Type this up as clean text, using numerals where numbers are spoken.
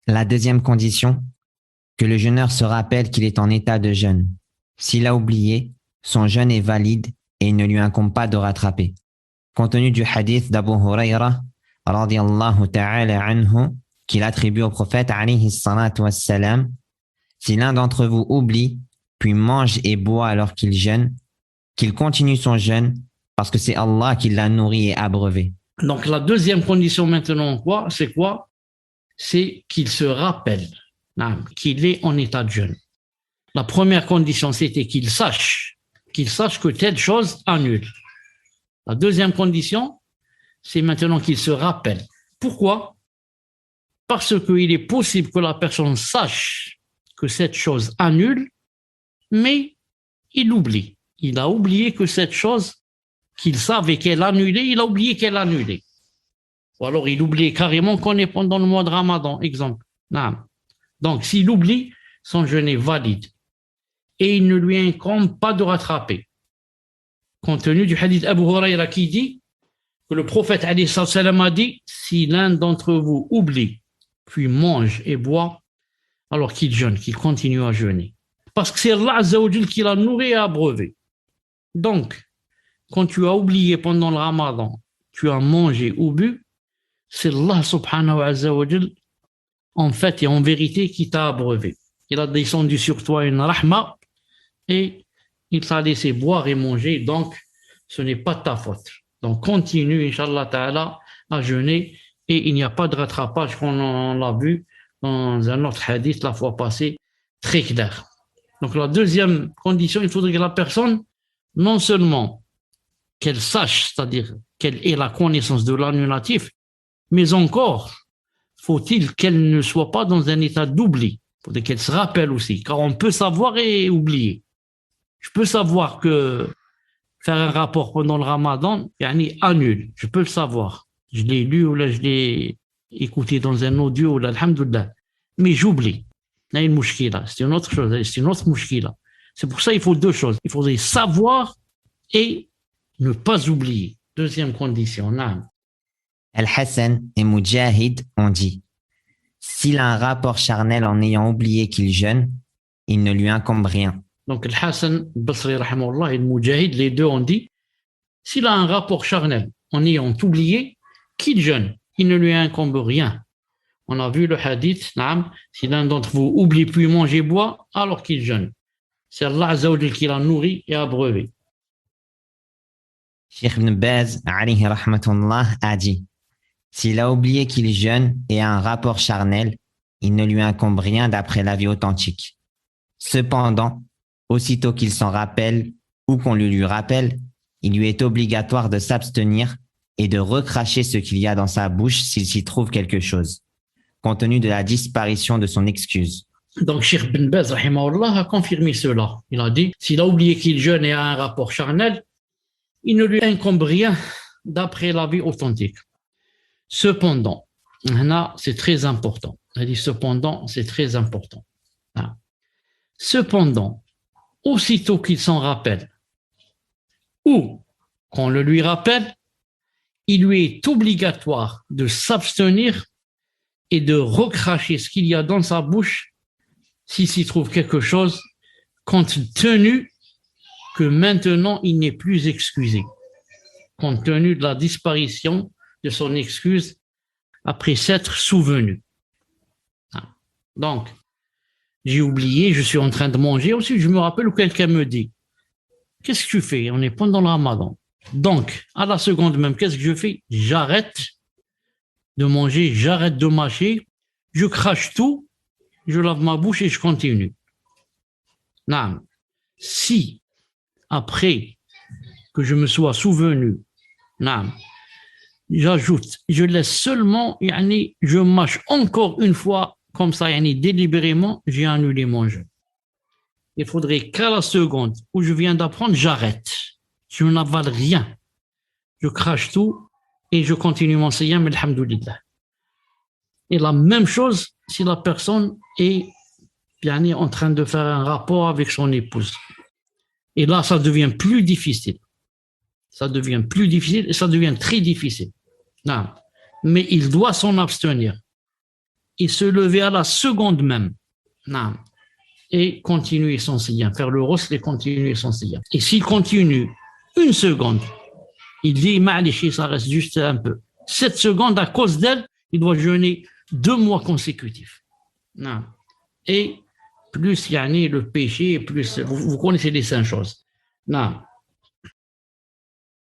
La deuxième condition, que le jeûneur se rappelle qu'il est en état de jeûne. S'il a oublié, son jeûne est valide et il ne lui incombe pas de rattraper. Compte tenu du hadith d'Abu Huraira, radiyallahu ta'ala anhu, qu'il attribue au prophète, alayhi salatu wassalam, si l'un d'entre vous oublie, puis mange et boit alors qu'il jeûne, qu'il continue son jeûne, parce que c'est Allah qui l'a nourri et abreuvé. Donc la deuxième condition maintenant, c'est quoi? C'est qu'il se rappelle qu'il est en état de jeûne. La première condition, c'était qu'il sache que telle chose annule. La deuxième condition, c'est maintenant qu'il se rappelle. Pourquoi? Parce qu'il est possible que la personne sache que cette chose annule, mais il oublie. Il a oublié que cette chose qu'il savait qu'elle annulait, il a oublié qu'elle annulait. Ou alors il oublie carrément qu'on est pendant le mois de Ramadan, exemple. Donc s'il oublie, son jeûne est valide. Et il ne lui incombe pas de rattraper. Compte tenu du hadith Abu Huraira qui dit que le prophète alayhi salam a dit, si l'un d'entre vous oublie, puis mange et boit, alors qu'il jeûne, qu'il continue à jeûner. Parce que c'est Allah Azza wa Jal qui l'a nourri et abreuvé. Donc, quand tu as oublié pendant le Ramadan, tu as mangé ou bu, c'est Allah subhanahu wa jal en fait et en vérité qui t'a abreuvé. Il a descendu sur toi une rahma et il t'a laissé boire et manger, donc ce n'est pas ta faute. Donc continue, Inch'Allah Ta'ala, à jeûner et il n'y a pas de rattrapage, comme on l'a vu dans un autre hadith la fois passée, très clair. Donc la deuxième condition, il faudrait que la personne, non seulement qu'elle sache, c'est-à-dire qu'elle ait la connaissance de l'annulatif, mais encore, faut-il qu'elle ne soit pas dans un état d'oubli. Il faudrait qu'elle se rappelle aussi, car on peut savoir et oublier. Je peux savoir que faire un rapport pendant le Ramadan, annule. Je peux le savoir. Je l'ai lu ou là je l'ai écouté dans un audio ou là, alhamdoulilah. Mais j'oublie. Il y a une mouchkila. C'est une autre chose. C'est une autre mouchkila. C'est pour ça qu'il faut deux choses. Il faudrait savoir et ne pas oublier. Deuxième condition. Al-Hassan et Mujahid ont dit, s'il a un rapport charnel en ayant oublié qu'il jeûne, il ne lui incombe rien. Donc, Al-Hassan, Basri, rahimahullah, et Mujahid, les deux ont dit, s'il a un rapport charnel en ayant oublié qu'il jeûne, il ne lui incombe rien. On a vu le hadith, si l'un d'entre vous oublie plus manger et boire alors qu'il jeûne. C'est Allah Azza wa Jal qui l'a nourri et abreuvé. Cheikh Ibn Baz, alayhi rahmatullah, a dit, s'il a oublié qu'il jeûne et a un rapport charnel, il ne lui incombe rien d'après l'avis authentique. Cependant, aussitôt qu'il s'en rappelle ou qu'on le lui rappelle, il lui est obligatoire de s'abstenir et de recracher ce qu'il y a dans sa bouche s'il s'y trouve quelque chose, compte tenu de la disparition de son excuse. Donc, Cheikh Ibn Baz, rahimahullah, a confirmé cela. Il a dit, s'il a oublié qu'il jeûne et a un rapport charnel, il ne lui incombe rien d'après l'avis authentique. Cependant, là, c'est très important. Il a dit cependant, c'est très important. Cependant, aussitôt qu'il s'en rappelle, ou qu'on le lui rappelle, il lui est obligatoire de s'abstenir et de recracher ce qu'il y a dans sa bouche s'il s'y trouve quelque chose, compte tenu que maintenant il n'est plus excusé, compte tenu de la disparition de son excuse après s'être souvenu. Donc, j'ai oublié, je suis en train de manger, ensuite je me rappelle où quelqu'un me dit, qu'est-ce que tu fais? On est pendant le Ramadan. Donc, à la seconde même, qu'est-ce que je fais? J'arrête de manger, j'arrête de mâcher, je crache tout, je lave ma bouche et je continue. Non. Si, après que je me sois souvenu, non, j'ajoute, je laisse seulement, je mâche encore une fois, comme ça, délibérément, j'ai annulé mon jeûne. Il faudrait qu'à la seconde où je viens d'apprendre, j'arrête. Je n'avale rien. Je crache tout et je continue mon siyam, alhamdoulilah. Et la même chose si la personne est en train de faire un rapport avec son épouse. Et là, ça devient plus difficile. Ça devient plus difficile et ça devient très difficile. Non. mais il doit s'en abstenir. Et se lever à la seconde même. Naam. Et continuer son siyam, faire le ghusl et continuer son siyam. Et s'il continue une seconde, il dit, ma'alichi, ça reste juste un peu. 7 secondes, à cause d'elle, il doit jeûner 2 mois consécutifs. Non. Et plus yani, le péché, plus vous connaissez les 5 choses. Non.